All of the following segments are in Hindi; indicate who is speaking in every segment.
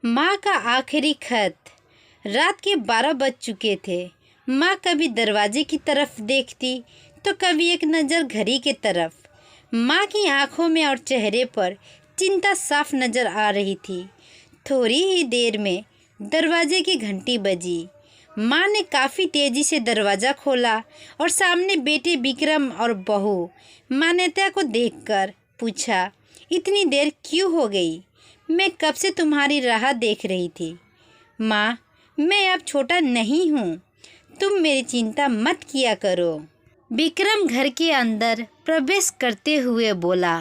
Speaker 1: माँ का आखिरी खत। रात के 12 बज चुके थे। माँ कभी दरवाजे की तरफ देखती तो कभी एक नज़र घड़ी की तरफ। माँ की आंखों में और चेहरे पर चिंता साफ नज़र आ रही थी। थोड़ी ही देर में दरवाजे की घंटी बजी। माँ ने काफ़ी तेज़ी से दरवाज़ा खोला और सामने बेटे विक्रम और बहू मान्यता को देखकर पूछा, इतनी देर क्यों हो गई? मैं कब से तुम्हारी राह देख रही थी। माँ, मैं अब छोटा नहीं हूँ, तुम मेरी चिंता मत किया करो। विक्रम घर के अंदर प्रवेश करते हुए बोला।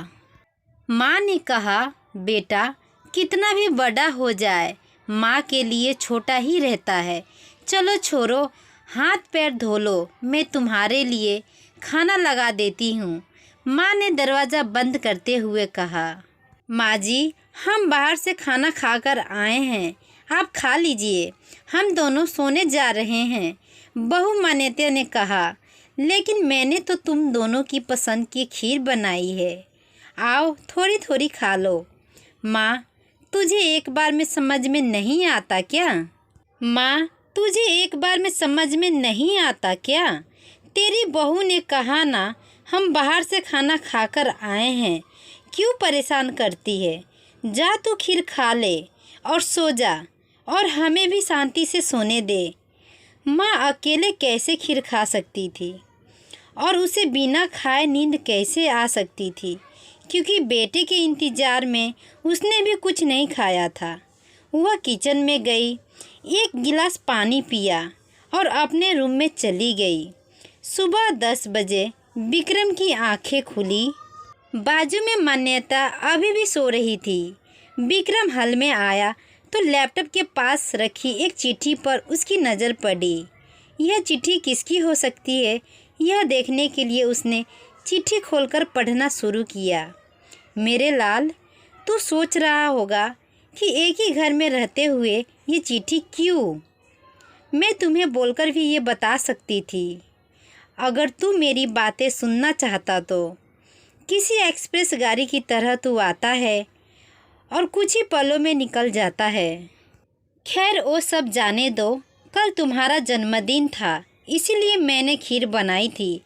Speaker 1: माँ ने कहा, बेटा कितना भी बड़ा हो जाए माँ के लिए छोटा ही रहता है। चलो छोरो, हाथ पैर धो लो, मैं तुम्हारे लिए खाना लगा देती हूँ। माँ ने दरवाज़ा बंद करते हुए कहा। माँ जी, हम बाहर से खाना खाकर आए हैं, आप खा लीजिए, हम दोनों सोने जा रहे हैं। बहू मान्यता ने कहा, लेकिन मैंने तो तुम दोनों की पसंद की खीर बनाई है, आओ थोड़ी थोड़ी खा लो। माँ, तुझे एक बार में समझ में नहीं आता क्या? माँ, तुझे एक बार में समझ में नहीं आता क्या? तेरी बहू ने कहा ना, हम बाहर से खाना खाकर आए हैं, क्यों परेशान करती है? जा तू खीर खा ले और सो जा, और हमें भी शांति से सोने दे। माँ अकेले कैसे खीर खा सकती थी और उसे बिना खाए नींद कैसे आ सकती थी, क्योंकि बेटे के इंतज़ार में उसने भी कुछ नहीं खाया था। वह किचन में गई, एक गिलास पानी पिया और अपने रूम में चली गई। सुबह 10 बजे विक्रम की आंखें खुली। बाजू में मान्यता अभी भी सो रही थी। विक्रम हॉल में आया तो लैपटॉप के पास रखी एक चिट्ठी पर उसकी नज़र पड़ी। यह चिट्ठी किसकी हो सकती है, यह देखने के लिए उसने चिट्ठी खोलकर पढ़ना शुरू किया। मेरे लाल, तू सोच रहा होगा कि एक ही घर में रहते हुए ये चिट्ठी क्यों? मैं तुम्हें बोलकर भी ये बता सकती थी। अगर तू मेरी बातें सुनना चाहता तो किसी एक्सप्रेस गाड़ी की तरह तू आता है और कुछ ही पलों में निकल जाता है। खैर वो सब जाने दो, कल तुम्हारा जन्मदिन था, इसीलिए मैंने खीर बनाई थी।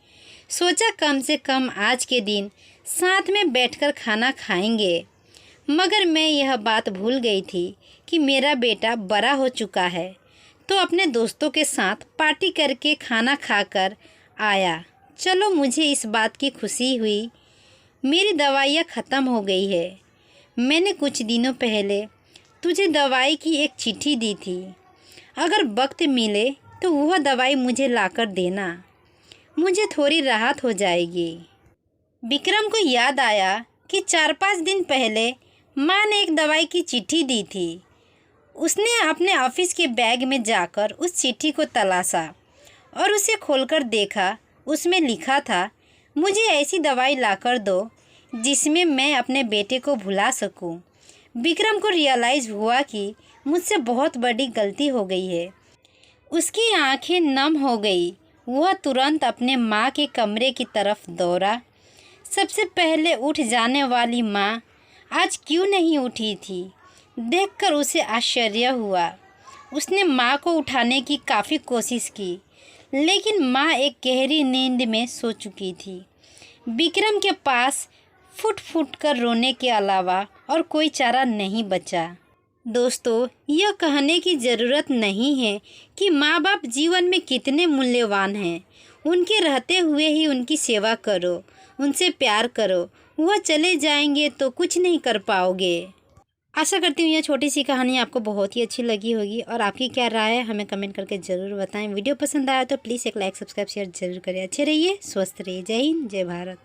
Speaker 1: सोचा कम से कम आज के दिन साथ में बैठकर खाना खाएंगे। मगर मैं यह बात भूल गई थी कि मेरा बेटा बड़ा हो चुका है, तो अपने दोस्तों के साथ पार्टी करके खाना खाकर आया। चलो, मुझे इस बात की खुशी हुई मेरी दवाइयाँ ख़त्म हो गई है। मैंने कुछ दिनों पहले तुझे दवाई की एक चिट्ठी दी थी, अगर वक्त मिले तो वह दवाई मुझे लाकर देना, मुझे थोड़ी राहत हो जाएगी। विक्रम को याद आया कि 4-5 दिन पहले माँ ने एक दवाई की चिट्ठी दी थी। उसने अपने ऑफिस के बैग में जाकर उस चिट्ठी को तलाशा और उसे खोलकर देखा। उसमें लिखा था, मुझे ऐसी दवाई लाकर दो जिसमें मैं अपने बेटे को भुला सकूं। विक्रम को रियलाइज़ हुआ कि मुझसे बहुत बड़ी गलती हो गई है। उसकी आंखें नम हो गई। वह तुरंत अपने माँ के कमरे की तरफ दौड़ा। सबसे पहले उठ जाने वाली माँ आज क्यों नहीं उठी थी, देखकर उसे आश्चर्य हुआ। उसने माँ को उठाने की काफ़ी कोशिश की, लेकिन माँ एक गहरी नींद में सो चुकी थी। विक्रम के पास फुट फुट कर रोने के अलावा और कोई चारा नहीं बचा। दोस्तों, यह कहने की ज़रूरत नहीं है कि माँ बाप जीवन में कितने मूल्यवान हैं। उनके रहते हुए ही उनकी सेवा करो, उनसे प्यार करो। वह चले जाएंगे तो कुछ नहीं कर पाओगे। आशा करती हूँ यह छोटी सी कहानी आपको बहुत ही अच्छी लगी होगी, और आपकी क्या राय है हमें कमेंट करके ज़रूर बताएं। वीडियो पसंद आया तो प्लीज़ एक लाइक, सब्सक्राइब, शेयर ज़रूर करें। अच्छे रहिए, स्वस्थ रहिए। जय हिंद, जय भारत।